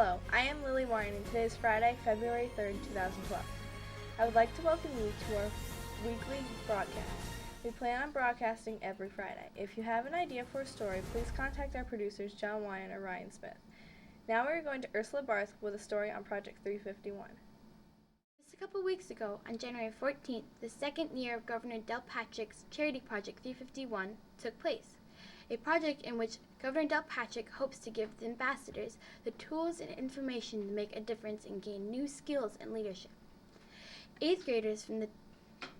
Hello, I am Lily Warren, and today is Friday, February 3rd, 2012. I would like to welcome you to our weekly broadcast. We plan on broadcasting every Friday. If you have an idea for a story, please contact our producers, John Wyan or Ryan Smith. Now we are going to Ursula Barth with a story on Project 351. Just a couple weeks ago, on January 14th, the second year of Governor Delpatrick's charity Project 351 took place. A project in which Governor Delpatrick hopes to give the ambassadors the tools and information to make a difference and gain new skills and leadership. 8th graders from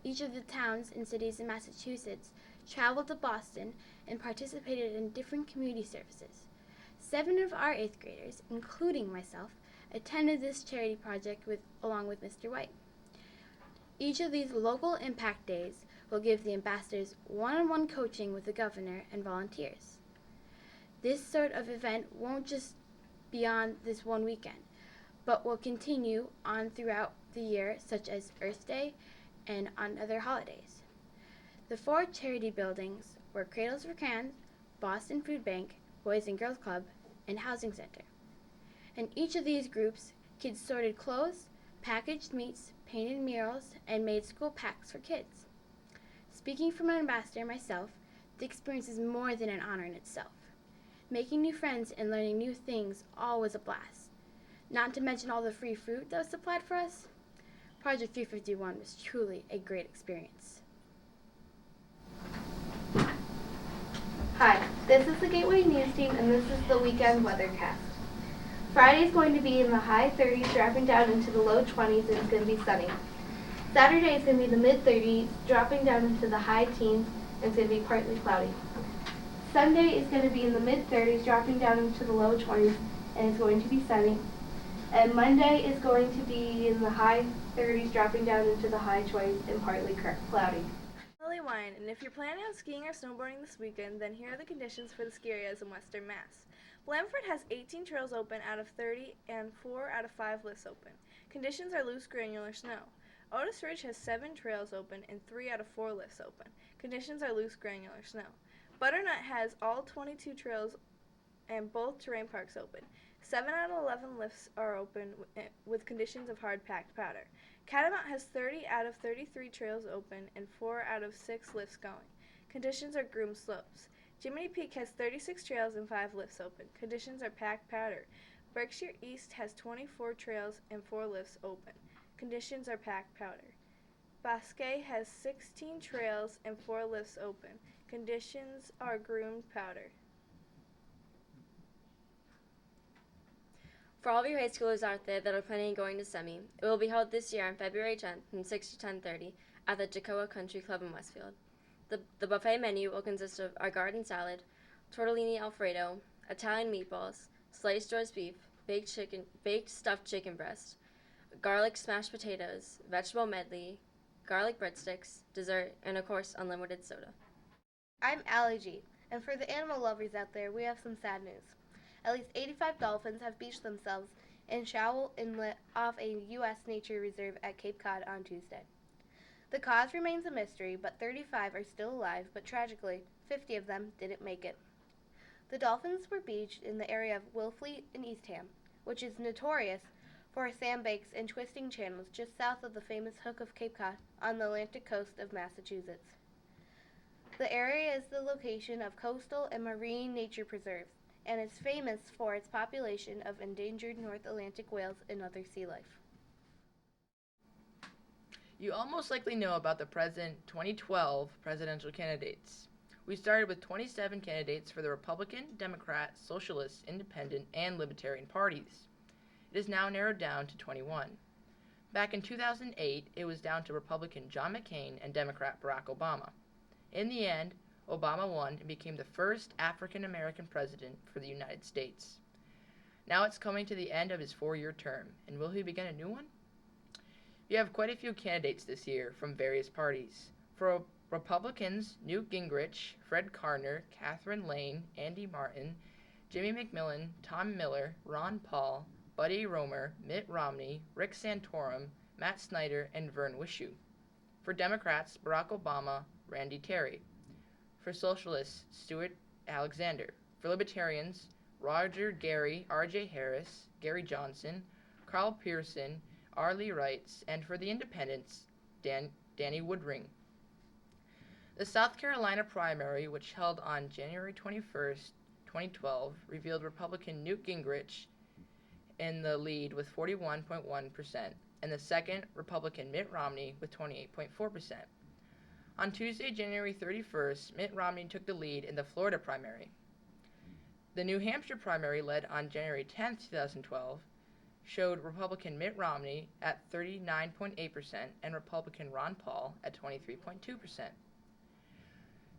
each of the towns and cities in Massachusetts traveled to Boston and participated in different community services. 7 of our 8th graders, including myself, attended this charity project along with Mr. White. Each of these local impact days will give the ambassadors one-on-one coaching with the governor and volunteers. This sort of event won't just be on this one weekend, but will continue on throughout the year, such as Earth Day and on other holidays. The 4 charity buildings were Cradles for Cans, Boston Food Bank, Boys and Girls Club, and Housing Center. In each of these groups, kids sorted clothes, packaged meats, painted murals, and made school packs for kids. Speaking from an ambassador myself, the experience is more than an honor in itself. Making new friends and learning new things all was a blast. Not to mention all the free food that was supplied for us. Project 351 was truly a great experience. Hi, this is the Gateway News Team, and this is the weekend weathercast. Friday is going to be in the high 30s, dropping down into the low 20s, and it's going to be sunny. Saturday is going to be the mid-30s, dropping down into the high teens, and it's going to be partly cloudy. Sunday is going to be in the mid-30s, dropping down into the low 20s, and it's going to be sunny. And Monday is going to be in the high 30s, dropping down into the high 20s, and partly cloudy. Lily Wyan, and if you're planning on skiing or snowboarding this weekend, then here are the conditions for the ski areas in Western Mass. Blandford has 18 trails open out of 30 and 4 out of 5 lifts open. Conditions are loose granular snow. Otis Ridge has 7 trails open and 3 out of 4 lifts open. Conditions are loose granular snow. Butternut has all 22 trails and both terrain parks open. 7 out of 11 lifts are open with conditions of hard packed powder. Catamount has 30 out of 33 trails open and 4 out of 6 lifts going. Conditions are groomed slopes. Jiminy Peak has 36 trails and 5 lifts open. Conditions are packed powder. Berkshire East has 24 trails and 4 lifts open. Conditions are packed powder. Bosque has 16 trails and 4 lifts open. Conditions are groomed powder. For all of your high schoolers out there that are planning on going to semi, it will be held this year on February 10th from 6 to 10:30 at the Jacoa Country Club in Westfield. The buffet menu will consist of our garden salad, tortellini alfredo, Italian meatballs, sliced roast beef, baked stuffed chicken breast, garlic smashed potatoes, vegetable medley, garlic breadsticks, dessert, and of course unlimited soda. I'm Allie G, and for the animal lovers out there, we have some sad news. At least 85 dolphins have beached themselves in Showell Inlet off a U.S. nature reserve at Cape Cod on Tuesday. The cause remains a mystery, but 35 are still alive, but tragically, 50 of them didn't make it. The dolphins were beached in the area of Willfleet and Eastham, which is notorious for sandbanks and twisting channels just south of the famous Hook of Cape Cod on the Atlantic coast of Massachusetts. The area is the location of coastal and marine nature preserves, and is famous for its population of endangered North Atlantic whales and other sea life. You all most likely know about the present 2012 presidential candidates. We started with 27 candidates for the Republican, Democrat, Socialist, Independent, and Libertarian parties. It is now narrowed down to 21. Back in 2008, it was down to Republican John McCain and Democrat Barack Obama. In the end, Obama won and became the first African-American president for the United States. Now it's coming to the end of his 4-year term, and will he begin a new one? You have quite a few candidates this year from various parties. For Republicans, Newt Gingrich, Fred Karner, Catherine Lane, Andy Martin, Jimmy McMillan, Tom Miller, Ron Paul, Buddy Roemer, Mitt Romney, Rick Santorum, Matt Snyder, and Vern Wishew. For Democrats, Barack Obama, Randy Terry. For Socialists, Stuart Alexander. For Libertarians, Roger Gary, R.J. Harris, Gary Johnson, Carl Pearson, R. Lee Wrights, and for the Independents, Danny Woodring. The South Carolina primary, which held on January 21st, 2012, revealed Republican Newt Gingrich in the lead with 41.1%, and the second, Republican Mitt Romney with 28.4%. On Tuesday, January 31st, Mitt Romney took the lead in the Florida primary. The New Hampshire primary, led on January 10, 2012, showed Republican Mitt Romney at 39.8% and Republican Ron Paul at 23.2%.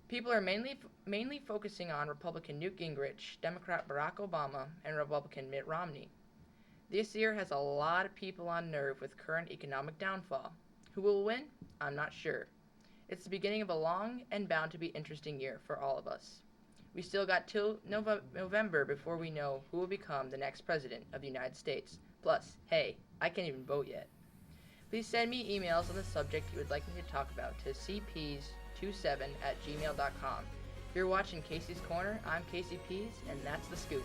People are mainly focusing on Republican Newt Gingrich, Democrat Barack Obama, and Republican Mitt Romney. This year has a lot of people on nerve with current economic downfall. Who will win? I'm not sure. It's the beginning of a long and bound to be interesting year for all of us. We still got till November before we know who will become the next president of the United States. Plus, hey, I can't even vote yet. Please send me emails on the subject you would like me to talk about to cps27@gmail.com. You're watching Casey's Corner. I'm Casey Pease, and that's the scoop.